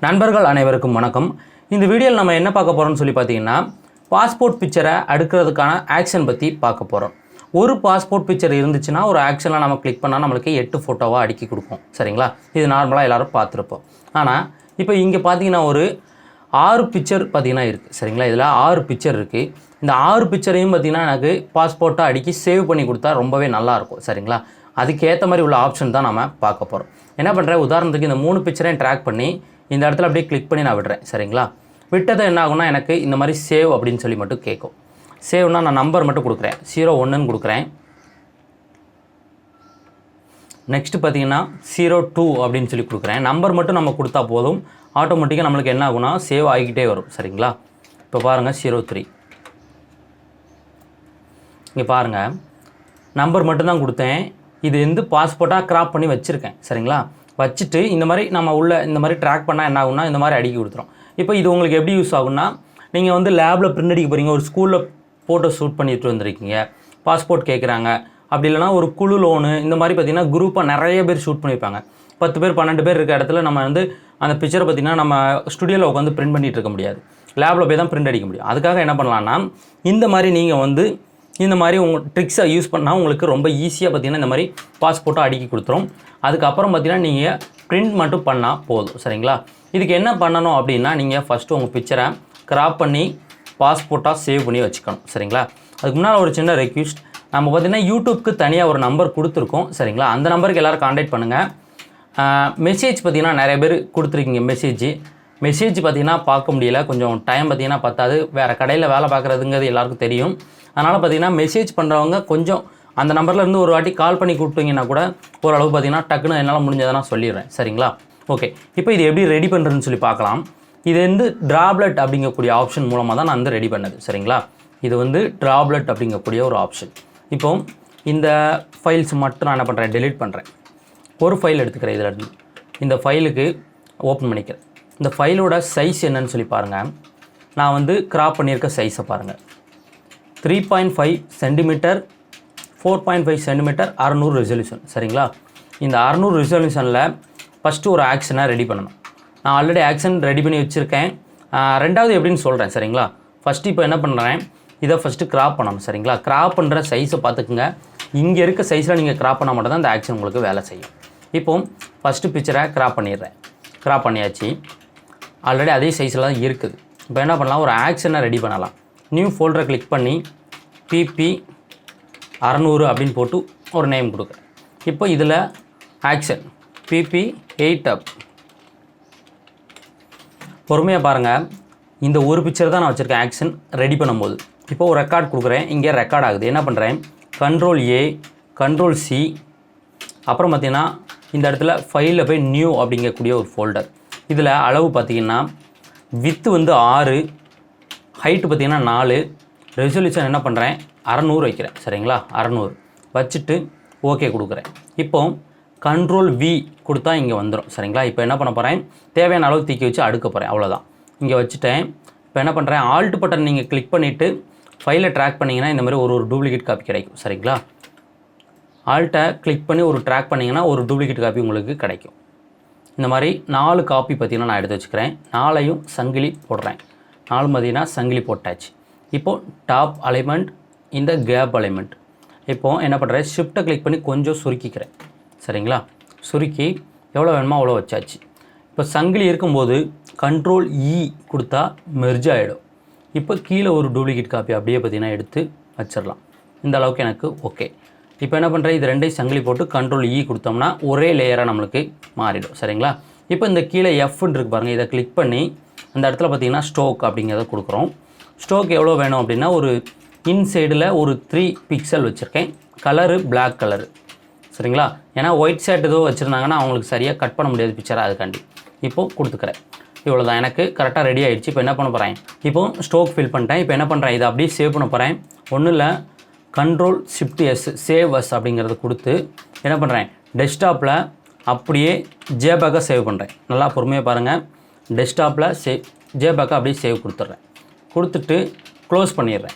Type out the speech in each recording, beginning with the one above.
நண்பர்கள் அனைவருக்கும் வணக்கம். இந்த வீடியோவில் நம்ம என்ன பார்க்க போகிறோம்னு சொல்லி பார்த்தீங்கன்னா, பாஸ்போர்ட் பிக்சரை அடுக்கிறதுக்கான ஆக்ஷன் பற்றி பார்க்க போகிறோம். ஒரு பாஸ்போர்ட் பிக்சர் இருந்துச்சுன்னா ஒரு ஆக்ஷனில் நம்ம கிளிக் பண்ணால் நம்மளுக்கு 8 ஃபோட்டோவாக அடுக்கி கொடுக்கும். சரிங்களா? இது நார்மலாக எல்லோரும் பார்த்துருப்போம். ஆனால் இப்போ இங்கே பார்த்தீங்கன்னா ஒரு 6 பிக்சர் பார்த்தீங்கன்னா இருக்குது. சரிங்களா? இதில் 6 பிக்சர் இருக்குது. இந்த 6 பிக்சரையும் பார்த்தீங்கன்னா எனக்கு பாஸ்போர்ட்டை அடுக்கி சேவ் பண்ணி கொடுத்தா ரொம்பவே நல்லாயிருக்கும். சரிங்களா? அதுக்கேற்ற மாதிரி உள்ள ஆப்ஷன் தான் நம்ம பார்க்க போகிறோம். என்ன பண்ணுறேன், உதாரணத்துக்கு இந்த 3 பிக்சரையும் ட்ராக் பண்ணி இந்த இடத்துல அப்படியே கிளிக் பண்ணி நான் விடுறேன். சரிங்களா? விட்டதை என்ன ஆகும்னா எனக்கு இந்த மாதிரி சேவ் அப்படின்னு சொல்லி மட்டும் கேட்கும். சேவ்னால் நான் நம்பர் மட்டும் கொடுக்குறேன், 01ன்னு கொடுக்குறேன். நெக்ஸ்ட்டு பார்த்தீங்கன்னா 02 அப்படின்னு சொல்லி கொடுக்குறேன். நம்பர் மட்டும் நம்ம கொடுத்தா போதும், ஆட்டோமேட்டிக்காக நம்மளுக்கு என்ன ஆகும்னா சேவ் ஆகிக்கிட்டே வரும். சரிங்களா? இப்போ பாருங்கள் 03. இங்கே பாருங்கள், நம்பர் மட்டும்தான் கொடுத்தேன். இது வந்து பாஸ்போர்ட்டாக கிராப் பண்ணி வச்சுருக்கேன். சரிங்களா? வச்சுட்டு இந்த மாதிரி நம்ம உள்ள இந்த மாதிரி ட்ராக் பண்ணால் என்ன ஆகும்னா இந்த மாதிரி அடுக்கி கொடுத்துரும். இப்போ இது உங்களுக்கு எப்படி யூஸ் ஆகும்னா, நீங்கள் வந்து லேபில் பிரிண்ட் அடிக்க போகிறீங்க, ஒரு ஸ்கூலில் ஃபோட்டோ ஷூட் பண்ணிட்டு வந்திருக்கீங்க, பாஸ்போர்ட் கேட்குறாங்க, அப்படி இல்லைனா ஒரு குழு லோனு, இந்த மாதிரி பார்த்திங்கன்னா குரூப்பாக நிறைய பேர் ஷூட் பண்ணியிருப்பாங்க. 10 பேர் 12 பேர் இருக்க இடத்துல நம்ம வந்து அந்த பிக்சரை பார்த்திங்கன்னா நம்ம ஸ்டுடியோவில் உட்காந்து பிரிண்ட் பண்ணிகிட்டு இருக்க முடியாது, லேபில் போய் தான் பிரிண்ட் அடிக்க முடியும். அதுக்காக என்ன பண்ணலான்னா, இந்த மாதிரி நீங்கள் வந்து இந்த மாதிரி உங்கள் ட்ரிக்ஸை யூஸ் பண்ணால் உங்களுக்கு ரொம்ப ஈஸியாக பார்த்திங்கன்னா இந்த மாதிரி பாஸ்போர்ட்டை அடுக்கி கொடுத்துரும். அதுக்கப்புறம் பார்த்திங்கன்னா நீங்கள் பிரிண்ட் மட்டும் பண்ணால் போதும். சரிங்களா? இதுக்கு என்ன பண்ணணும் அப்படின்னா, நீங்கள் ஃபஸ்ட்டு உங்கள் பிக்சரை கிராப் பண்ணி பாஸ்போர்ட்டாக சேவ் பண்ணி வச்சுக்கணும். சரிங்களா? அதுக்கு முன்னால் ஒரு சின்ன ரெக்வெஸ்ட், நம்ம பார்த்திங்கன்னா யூடியூப்க்கு தனியாக ஒரு நம்பர் கொடுத்துருக்கோம். சரிங்களா? அந்த நம்பருக்கு எல்லோரும் கான்டாக்ட் பண்ணுங்கள். மெசேஜ் பார்த்திங்கன்னா நிறைய பேர் கொடுத்துருக்கீங்க. மெசேஜ் பார்த்திங்கன்னா பார்க்க முடியல, கொஞ்சம் டைம் பார்த்திங்கன்னா பத்தாது, வேறு கடையில் வேலை பார்க்குறதுங்கிறது எல்லாருக்கும் தெரியும். அதனால் பார்த்திங்கன்னா மெசேஜ் பண்ணுறவங்க கொஞ்சம் அந்த நம்பர்லேருந்து ஒரு வாட்டி கால் பண்ணி கூப்பிட்டீங்கன்னா கூட ஓரளவு பார்த்திங்கன்னா டக்குன்னு என்னால் முடிஞ்சதை நான் சொல்லிடுறேன். சரிங்களா? ஓகே, இப்போ இது எப்படி ரெடி பண்ணுறதுன்னு சொல்லி பார்க்கலாம். இது வந்து ட்ராப்லெட் அப்படிங்கக்கூடிய ஆப்ஷன் மூலமாக தான் நான் வந்து ரெடி பண்ணது. சரிங்களா? இது வந்து ட்ராப்லெட் அப்படிங்கக்கூடிய ஒரு ஆப்ஷன். இப்போ இந்த ஃபைல்ஸ் மட்டும் நான் என்ன பண்ணுறேன், டெலீட் பண்ணுறேன். ஒரு ஃபைல் எடுத்துக்கிறேன். இதில் இருந்து இந்த ஃபைலுக்கு ஓப்பன் பண்ணிக்கிறேன். இந்த ஃபைலோட சைஸ் என்னன்னு சொல்லி பாருங்கள். நான் வந்து கிராப் பண்ணியிருக்க சைஸை பாருங்கள். 3.5 சென்டிமீட்டர் 4.5 சென்டிமீட்டர் 600 ரெசல்யூஷன். சரிங்களா? இந்த 600 ரெசல்யூஷனில் ஃபஸ்ட்டு ஒரு ஆக்ஷனை ரெடி பண்ணணும். நான் ஆல்ரெடி ஆக்ஷன் ரெடி பண்ணி வச்சுருக்கேன். ரெண்டாவது எப்படின்னு சொல்கிறேன். சரிங்களா? ஃபஸ்ட்டு இப்போ என்ன பண்ணுறேன், இதை ஃபஸ்ட்டு கிராப் பண்ணணும். சரிங்களா? கிராப் பண்ணுற சைஸை பார்த்துக்குங்க. இங்கே இருக்க சைஸில் நீங்கள் கிராப் பண்ணால் மட்டும் தான் இந்த ஆக்ஷன் உங்களுக்கு வேலை செய்யும். இப்போது ஃபஸ்ட்டு பிக்சரை கிராப் பண்ணிடுறேன். கிராப் பண்ணியாச்சு. ஆல்ரெடி அதே சைஸில் தான் இருக்குது. இப்போ என்ன பண்ணலாம், ஒரு ஆக்ஷனை ரெடி பண்ணலாம். நியூ ஃபோல்டரை கிளிக் பண்ணி PP 600 அப்படின்னு போட்டு ஒரு நேம் கொடுக்குறேன். இப்போ இதில் ஆக்ஷன் PP 8 up. பொறுமையாக பாருங்கள், இந்த ஒரு பிக்சர் தான் நான் வச்சுருக்கேன் ஆக்ஷன் ரெடி பண்ணும்போது. இப்போ ஒரு ரெக்கார்ட் கொடுக்குறேன். இங்கே ரெக்கார்ட் ஆகுது. என்ன பண்ணுறேன், Ctrl+A Ctrl+C, அப்புறம் பார்த்திங்கன்னா இந்த இடத்துல ஃபைலில் போய் நியூ அப்படிங்கக்கூடிய ஒரு ஃபோல்டர். இதில் அளவு பார்த்திங்கன்னா வித்து வந்து 6, ஹைட்டு பார்த்திங்கன்னா 4, ரெசல்யூஷன் என்ன பண்ணுறேன் 600 வைக்கிறேன். சரிங்களா? 600 வச்சுட்டு ஓகே கொடுக்குறேன். இப்போ Ctrl+V கொடுத்தா இங்கே வந்துடும். சரிங்களா? இப்போ என்ன பண்ண போகிறேன், தேவையான அளவு தூக்கி வச்சு அடுக்க போகிறேன். அவ்வளோதான். இங்கே வச்சுட்டேன். இப்போ என்ன பண்ணுறேன், ஆல்ட் பட்டன் நீங்கள் கிளிக் பண்ணிவிட்டு ஃபைலை ட்ராக் பண்ணிங்கன்னா இந்த மாதிரி ஒரு டூப்ளிகேட் காப்பி கிடைக்கும். சரிங்களா? ஆல்ட்டை கிளிக் பண்ணி ஒரு ட்ராக் பண்ணிங்கன்னா ஒரு டூப்ளிகேட் காப்பி உங்களுக்கு கிடைக்கும். இந்த மாதிரி 4 காப்பி பார்த்திங்கன்னா நான் எடுத்து வச்சுக்கிறேன். 4ஐயும் சங்கிலி போடுறேன். 4 பார்த்திங்கன்னா சங்கிலி போட்டாச்சு. இப்போது டாப் அலைன்மெண்ட், இந்த கேப் அலைன்மெண்ட். இப்போது என்ன பண்ணுறேன், ஷிஃப்ட்டை கிளிக் பண்ணி கொஞ்சம் சுருக்கிக்கிறேன். சரிங்களா? சுருக்கி எவ்வளோ வேணுமோ அவ்வளோ வச்சாச்சு. இப்போ சங்கிலி இருக்கும்போது Ctrl+E கொடுத்தா மெர்ஜ் ஆகிடும். இப்போ கீழே ஒரு டூப்ளிகேட் காப்பி அப்படியே பார்த்திங்கன்னா எடுத்து வச்சிடலாம். இந்த அளவுக்கு எனக்கு ஓகே. இப்போ என்ன பண்ணுறேன், இது ரெண்டையும் சங்கிலி போட்டு Ctrl+E கொடுத்தோம்னா ஒரே லேயராக நம்மளுக்கு மாறிடும். சரிங்களா? இப்போ இந்த கீழே Fன்னு இருக்குது பாருங்கள், இதை கிளிக் பண்ணி அந்த இடத்துல பார்த்திங்கன்னா ஸ்டோக் அப்படிங்கிறத கொடுக்குறோம். ஸ்டோக் எவ்வளோ வேணும் அப்படின்னா, ஒரு இன்சைடில் ஒரு 3 பிக்சல் வச்சுருக்கேன். Colour black colour. சரிங்களா? ஏன்னா ஒயிட் ஷர்ட் ஏதோ வச்சுருந்தாங்கன்னா அவங்களுக்கு சரியாக கட் பண்ண முடியாது பிக்சரை, அதுக்காண்டி இப்போது கொடுத்துக்கிறேன். இவ்வளோ தான், எனக்கு கரெக்டாக ரெடி ஆகிடுச்சு. இப்போ என்ன பண்ண போகிறேன், இப்போது ஸ்டோக் ஃபில் பண்ணிட்டேன். இப்போ என்ன பண்ணுறேன், இதை அப்படியே சேவ் பண்ண போகிறேன். ஒன்றும் இல்லை, Ctrl+Shift+S சேவ் அஸ் அப்படிங்கிறத கொடுத்து என்ன பண்ணுறேன், டெஸ்க்டாப்பில் அப்படியே ஜேபேக்காக சேவ் பண்ணுறேன். நல்லா பொறுமையாக பாருங்கள். டெஸ்க்டாப்பில் ஜேபேக்காக அப்படியே சேவ் கொடுத்துட்றேன். கொடுத்துட்டு க்ளோஸ் பண்ணிடுறேன்.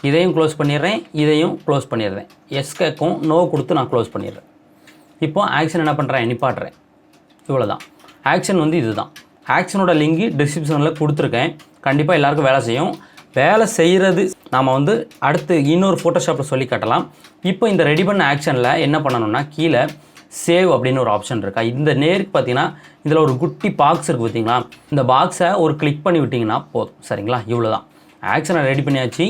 இதையும் க்ளோஸ் பண்ணிடுறேன், இதையும் க்ளோஸ் பண்ணிடுறேன். எஸ்கேக்கும் நோ கொடுத்து நான் க்ளோஸ் பண்ணிடுறேன். இப்போது ஆக்ஷன் என்ன பண்ணுறேன், நிப்பாட்டுறேன். இவ்வளோ தான் ஆக்ஷன். வந்து இது தான் ஆக்ஷனோட லிங்க் டிஸ்கிரிப்ஷனில் கொடுத்துருக்கேன். கண்டிப்பாக எல்லாருக்கும் வேலை செய்யும். வேலை செய்கிறது நாம் வந்து அடுத்து இன்னொரு ஃபோட்டோஷாப்பில் சொல்லி காட்டலாம். இப்போ இந்த ரெடி பண்ண ஆக்ஷனில் என்ன பண்ணணும்னா கீழே சேவ் அப்படின்னு ஒரு ஆப்ஷன் இருக்கா. இந்த நேருக்கு பார்த்தீங்கன்னா இதில் ஒரு குட்டி பாக்ஸ் இருக்குது பார்த்தீங்களா. இந்த பாக்ஸை ஒரு கிளிக் பண்ணி விட்டிங்கன்னா போதும். சரிங்களா, இவ்வளோ தான். ஆக்ஷனை ரெடி பண்ணியாச்சு.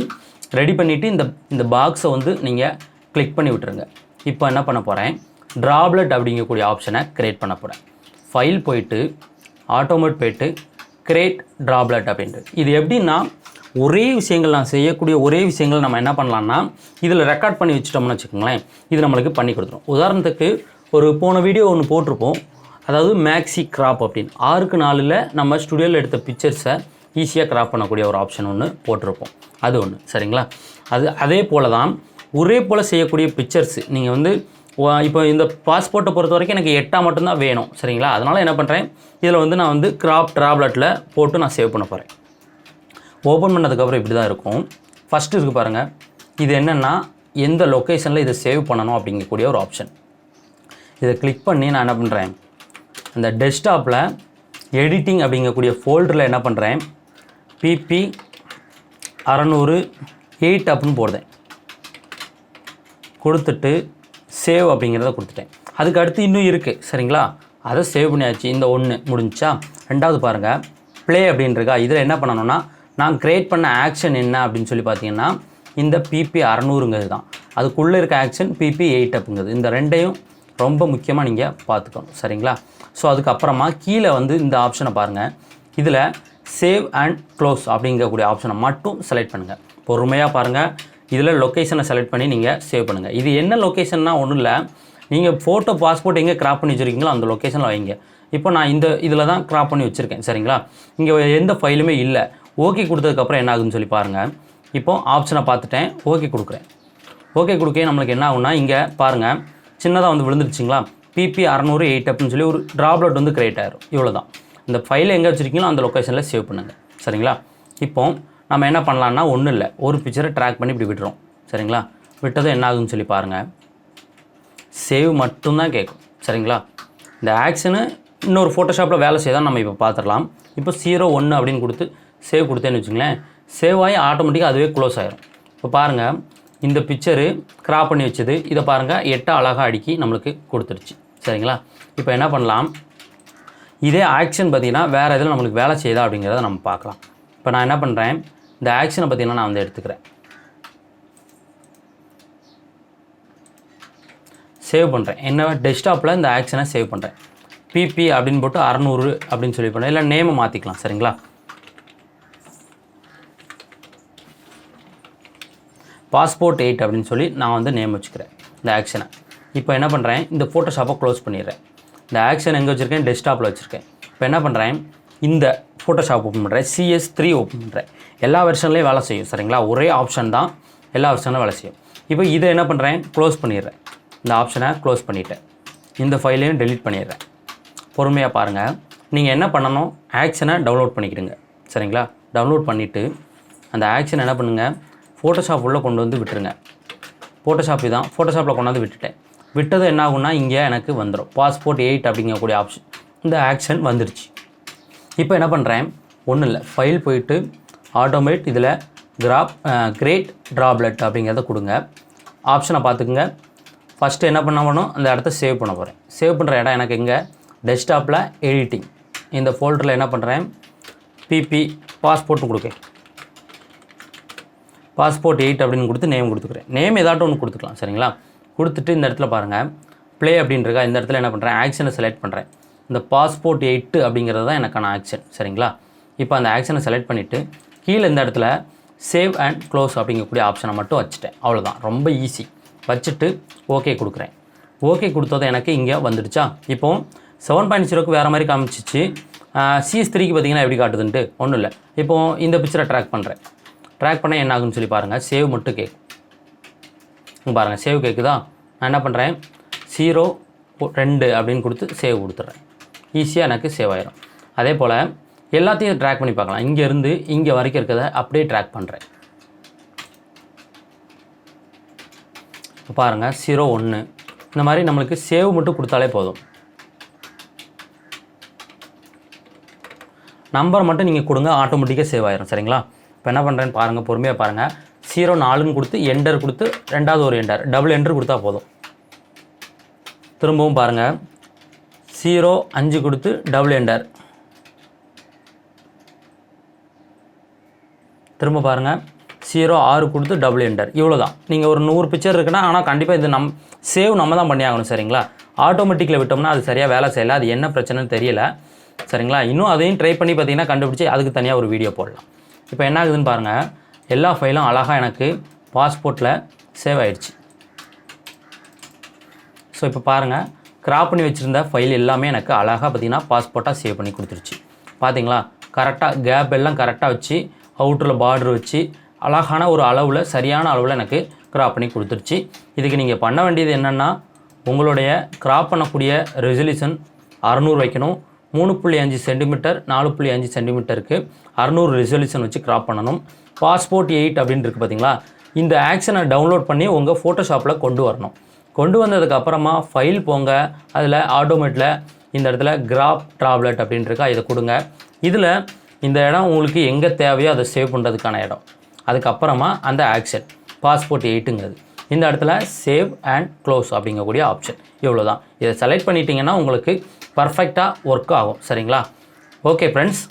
ரெடி பண்ணிவிட்டு இந்த பாக்ஸை வந்து நீங்கள் கிளிக் பண்ணி விட்டுருங்க. இப்போ என்ன பண்ண போகிறேன், ட்ராப்லெட் அப்படிங்கக்கூடிய ஆப்ஷனை க்ரியேட் பண்ண போகிறேன். ஃபைல் போயிட்டு ஆட்டோமேட் போயிட்டு கிரியேட் ட்ராப்லெட் அப்படின்ட்டு. இது எப்படின்னா ஒரே விஷயங்கள் நான் செய்யக்கூடிய ஒரே விஷயங்கள் நம்ம என்ன பண்ணலான்னா இதில் ரெக்கார்ட் பண்ணி வச்சுட்டோம்னு வச்சுக்கோங்களேன், இது நம்மளுக்கு பண்ணி கொடுத்துரும். உதாரணத்துக்கு ஒரு போன வீடியோ ஒன்று போட்டிருப்போம், அதாவது மேக்ஸி கிராப் அப்படின்னு 6x4 நம்ம ஸ்டுடியோவில் எடுத்த பிக்சர்ஸை ஈஸியாக கிராப் பண்ணக்கூடிய ஒரு ஆப்ஷன் ஒன்று போட்டிருப்போம். அது ஒன்று. சரிங்களா, அதே போல் தான் ஒரே போல் செய்யக்கூடிய பிக்சர்ஸ் நீங்கள் வந்து இப்போ இந்த பாஸ்போர்ட்டை பொறுத்த வரைக்கும் எனக்கு 8 மட்டும்தான் வேணும். சரிங்களா, அதனால் என்ன பண்ணுறேன், இதில் வந்து நான் வந்து கிராப் ட்ராப்லெட்டில் போட்டு நான் சேவ் பண்ண போகிறேன். ஓப்பன் பண்ணதுக்கப்புறம் இப்படி தான் இருக்கும். ஃபஸ்ட்டு இருக்குது பாருங்கள், இது என்னென்னா எந்த லொக்கேஷனில் இதை சேவ் பண்ணணும் அப்படிங்கக்கூடிய ஒரு ஆப்ஷன். இதை கிளிக் பண்ணி நான் என்ன பண்ணுறேன், அந்த டெஸ்க்டாப்பில் எடிட்டிங் அப்படிங்கக்கூடிய ஃபோல்டரில் என்ன பண்ணுறேன், PP 608 அப்படின்னு போடுறேன். கொடுத்துட்டு சேவ் அப்படிங்கிறத கொடுத்துட்டேன். அதுக்கு அடுத்து இன்னும் இருக்குது. சரிங்களா, அதை சேவ் பண்ணியாச்சு. இந்த ஒன்று முடிஞ்சா. ரெண்டாவது பாருங்கள், ப்ளே அப்படின்றக்கா. இதில் என்ன பண்ணணும்னா நான் க்ரியேட் பண்ண ஆக்ஷன் என்ன அப்படின்னு சொல்லி பார்த்தீங்கன்னா இந்த PP 600ங்கிறது தான். அதுக்குள்ளே இருக்க ஆக்ஷன் PP 8 அப்படிங்கிறது. இந்த ரெண்டையும் ரொம்ப முக்கியமாக நீங்கள் பார்த்துக்கணும். சரிங்களா, ஸோ அதுக்கப்புறமா கீழே வந்து இந்த ஆப்ஷனை பாருங்கள். இதில் சேவ் அண்ட் க்ளோஸ் அப்படிங்கக்கூடிய ஆப்ஷனை மட்டும் செலக்ட் பண்ணுங்கள். பொறுமையாக பாருங்கள். இதில் லொக்கேஷனை செலக்ட் பண்ணி நீங்கள் சேவ் பண்ணுங்கள். இது என்ன லொக்கேஷன்னா ஒன்றும் இல்லை, நீங்கள் ஃபோட்டோ பாஸ்போர்ட் எங்கே கிராப் பண்ணி வச்சுருக்கீங்களோ அந்த லொக்கேஷனில் வைங்க. இப்போ நான் இதில் தான் கிராப் பண்ணி வச்சுருக்கேன். சரிங்களா, இங்கே எந்த ஃபைலுமே இல்லை. ஓகே கொடுத்ததுக்கப்புறம் என்ன ஆகுதுன்னு சொல்லி பாருங்கள். இப்போது ஆப்ஷனை பார்த்துட்டேன், ஓகே கொடுக்குறேன். ஓகே கொடுக்க நம்மளுக்கு என்ன ஆகுனா இங்கே பாருங்கள் சின்னதாக வந்து விழுந்துருச்சிங்களா, PP 608 அப்படின்னு சொல்லி ஒரு ட்ராப்லெட் வந்து க்ரியேட் ஆகிரும். இவ்வளோ தான். இந்த ஃபைலை எங்கே வச்சுருக்கீங்களோ அந்த லொக்கேஷனில் சேவ் பண்ணுங்கள். சரிங்களா, இப்போ நம்ம என்ன பண்ணலான்னா ஒன்றும் இல்லை, ஒரு பிக்சரை ட்ராக் பண்ணி இப்படி விட்டுறோம். சரிங்களா, விட்டதும் என்ன ஆகுதுன்னு சொல்லி பாருங்கள், சேவ் மட்டும்தான் கேட்கும். சரிங்களா, இந்த ஆக்ஷனு இன்னொரு ஃபோட்டோஷாப்பில் வேலை செய்தால் நம்ம இப்போ பார்த்துடலாம். இப்போ 01 அப்படின்னு கொடுத்து சேவ் கொடுத்தேன்னு வச்சுங்களேன், சேவ் ஆகி ஆட்டோமேட்டிக்காக அதுவே க்ளோஸ் ஆகிரும். இப்போ பாருங்கள், இந்த பிக்சரு கிராப் பண்ணி வச்சது இதை பாருங்கள் 8 அழகாக அடுக்கி நம்மளுக்கு கொடுத்துருச்சு. சரிங்களா, இப்போ என்ன பண்ணலாம், இதே ஆக்ஷன் பார்த்திங்கன்னா வேறு எதில் நம்மளுக்கு வேலை செய்யுதா அப்படிங்கிறத நம்ம பார்க்கலாம். இப்போ நான் என்ன பண்ணுறேன், இந்த ஆக்ஷனை பார்த்திங்கன்னா நான் வந்து எடுத்துக்கிறேன், சேவ் பண்ணுறேன். என்ன டெஸ்க்டாப்பில் இந்த ஆக்ஷனை சேவ் பண்ணுறேன். PP அப்படின்னு போட்டு 600 அப்படின்னு சொல்லி பண்ணுறேன். இல்லை நேமை மாற்றிக்கலாம். சரிங்களா, பாஸ்போர்ட் 8 அப்படின்னு சொல்லி நான் வந்து நேம் வச்சுக்கிறேன் இந்த ஆக்ஷனை. இப்போ என்ன பண்ணுறேன், இந்த ஃபோட்டோஷாப்பை க்ளோஸ் பண்ணிடுறேன். இந்த ஆக்ஷன் எங்கே வச்சுருக்கேன், டெஸ்க்டாப்பில் வச்சுருக்கேன். இப்போ என்ன பண்ணுறேன், இந்த ஃபோட்டோஷாப் ஓப்பன் பண்ணுறேன், CS3 ஓப்பன் பண்ணுறேன். எல்லா வெர்ஷன்லேயும் வேலை செய்யும். சரிங்களா, ஒரே ஆப்ஷன் தான், எல்லா வெர்ஷன்லையும் வேலை செய்யும். இப்போ இதை என்ன பண்ணுறேன், க்ளோஸ் பண்ணிடுறேன். இந்த ஆப்ஷனை க்ளோஸ் பண்ணிவிட்டேன். இந்த ஃபைலையும் டெலீட் பண்ணிடுறேன். பொறுமையாக பாருங்கள். நீங்கள் என்ன பண்ணணும், ஆக்ஷனை டவுன்லோட் பண்ணிக்கிடுங்க. சரிங்களா, டவுன்லோட் பண்ணிவிட்டு அந்த ஆக்ஷன் என்ன பண்ணுங்கள், ஃபோட்டோஷாப் உள்ளே கொண்டு வந்து விட்டுருங்க. ஃபோட்டோஷாப் தான், ஃபோட்டோஷாப்பில் கொண்டாந்து விட்டுட்டேன். விட்டது என்ன ஆகுன்னா இங்கே எனக்கு வந்துடும் பாஸ்போர்ட் 8 அப்படிங்கக்கூடிய ஆப்ஷன். இந்த ஆக்ஷன் வந்துருச்சு. இப்போ என்ன பண்ணுறேன், ஒன்றும் இல்லை, ஃபைல் போயிட்டு ஆட்டோமேட் இதில் கிரியேட் ட்ராப்லெட் அப்படிங்கிறத கொடுங்க. ஆப்ஷனை பார்த்துக்குங்க. ஃபஸ்ட்டு என்ன பண்ணணும், அந்த இடத்த சேவ் பண்ண போகிறேன். சேவ் பண்ணுற இடம் எனக்கு எங்கே, டெஸ்க்டாப்பில் எடிட்டிங் இந்த ஃபோல்டரில் என்ன பண்ணுறேன், PP பாஸ்போர்ட்னு கொடுக்கேன். பாஸ்போர்ட் 8 அப்படின்னு கொடுத்து நேம் கொடுத்துக்கிறேன். நேம் ஏதாட்டும் ஒன்று கொடுத்துக்கலாம். சரிங்களா, கொடுத்துட்டு இந்த இடத்துல பாருங்கள் ப்ளே அப்படின்றக்கா. இந்த இடத்துல என்ன பண்ணுறேன், ஆக்ஷனை செலக்ட் பண்ணுறேன். இந்த பாஸ்போர்ட் 8 அப்படிங்கிறது தான் எனக்கான ஆக்ஷன். சரிங்களா, இப்போ அந்த ஆக்ஷனை செலக்ட் பண்ணிவிட்டு கீழே இந்த இடத்துல சேவ் அண்ட் க்ளோஸ் அப்படிங்கக்கூடிய ஆப்ஷனை மட்டும் வச்சுட்டேன். அவ்வளோதான், ரொம்ப ஈஸி. வச்சுட்டு ஓகே கொடுக்குறேன். ஓகே கொடுத்தது எனக்கு இங்கே வந்துடுச்சா. இப்போது 7.0க்கு வேறு மாதிரி காமிச்சிச்சு. CS3க்கு பார்த்திங்கன்னா எப்படி காட்டுதுன்ட்டு ஒன்றும் இல்லை. இப்போது இந்த பிக்சரை ட்ராக் பண்ணுறேன். ட்ராக் பண்ண என்ன ஆகுன்னு சொல்லி பாருங்கள், சேவ் மட்டும் கேட்கும். பாருங்கள் சேவ் கேட்குதா. நான் என்ன பண்ணுறேன், 02 அப்படின்னு கொடுத்து சேவ் கொடுத்துட்றேன். ஈஸியாக எனக்கு சேவ் ஆயிரும். அதே போல் எல்லாத்தையும் ட்ராக் பண்ணி பார்க்கலாம். இங்கேருந்து இங்கே வரைக்கும் இருக்கிறத அப்படியே ட்ராக் பண்ணுறேன். பாருங்கள் 01 இந்த மாதிரி நம்மளுக்கு சேவ் மட்டும் கொடுத்தாலே போதும். நம்பர் மட்டும் நீங்கள் கொடுங்க, ஆட்டோமேட்டிக்காக சேவ் ஆயிரும். சரிங்களா? இப்போ என்ன பண்ணுறேன்னு பாருங்கள், பொறுமையாக பாருங்கள். 04ன்னு கொடுத்து என்டர் கொடுத்து ரெண்டாவது ஒரு என்டர், டபுள் என்டர் கொடுத்தா போதும். திரும்பவும் பாருங்கள், 05 கொடுத்து டபுள் என்டர், திரும்ப பாருங்கள் 06 கொடுத்து டபுள் என்டர். இவ்வளோ தான். நீங்கள் ஒரு 100 பிக்சர் இருக்குன்னா, ஆனால் கண்டிப்பாக இது சேவ் நம்ம தான் பண்ணி ஆகணும். சரிங்களா? ஆட்டோமேட்டிக்கில் விட்டோம்னா அது சரியாக வேலை செய்யலை. அது என்ன பிரச்சனைன்னு தெரியல. சரிங்களா? இன்னும் அதையும் ட்ரை பண்ணி பார்த்தீங்கன்னா கண்டுபிடிச்சி அதுக்கு தனியாக ஒரு வீடியோ போடலாம். இப்போ என்ன ஆகுதுன்னு பாருங்கள், எல்லா ஃபைலும் அழகாக எனக்கு பாஸ்போர்ட்டில் சேவ் ஆகிடுச்சு. ஸோ இப்போ பாருங்கள், கிராப் பண்ணி வச்சுருந்த ஃபைல் எல்லாமே எனக்கு அழகாக பார்த்திங்கன்னா பாஸ்போர்ட்டாக சேவ் பண்ணி கொடுத்துருச்சு. பார்த்தீங்களா? கரெக்டாக கேப் எல்லாம் கரெக்டாக வச்சு, அவுட்டரில் பார்டர் வச்சு, அழகான ஒரு அளவில், சரியான அளவில் எனக்கு கிராப் பண்ணி கொடுத்துருச்சு. இதுக்கு நீங்கள் பண்ண வேண்டியது என்னென்னா, உங்களுடைய கிராப் பண்ணக்கூடிய ரெசல்யூஷன் 600 வைக்கணும். 3.5 சென்டிமீட்டர் 4.5 சென்டிமீட்டருக்கு 600 ரெசல்யூஷன் வச்சு கிராப் பண்ணணும். பாஸ்போர்ட் 8 அப்படின்னு இருக்குது பார்த்தீங்களா? இந்த ஆக்ஷனை டவுன்லோட் பண்ணி உங்கள் ஃபோட்டோஷாப்பில் கொண்டு வரணும். கொண்டு வந்ததுக்கப்புறமா ஃபைல் போங்க, அதில் ஆட்டோமேட்டில் இந்த இடத்துல ட்ராப்லெட் அப்படின்னு இருக்கா, இதை கொடுங்க. இதில் இந்த இடம் உங்களுக்கு எங்கே தேவையோ அதை சேவ் பண்ணுறதுக்கான இடம். அதுக்கப்புறமா அந்த ஆக்ஷன் பாஸ்போர்ட் 8ங்கிறது இந்த இடத்துல சேவ் அண்ட் க்ளோஸ் அப்படிங்கக்கூடிய ஆப்ஷன். இவ்வளோ தான். இதை செலக்ட் பண்ணிட்டீங்கன்னா உங்களுக்கு பர்ஃபெக்டாக ஒர்க் ஆகும். சரிங்களா? Okay friends,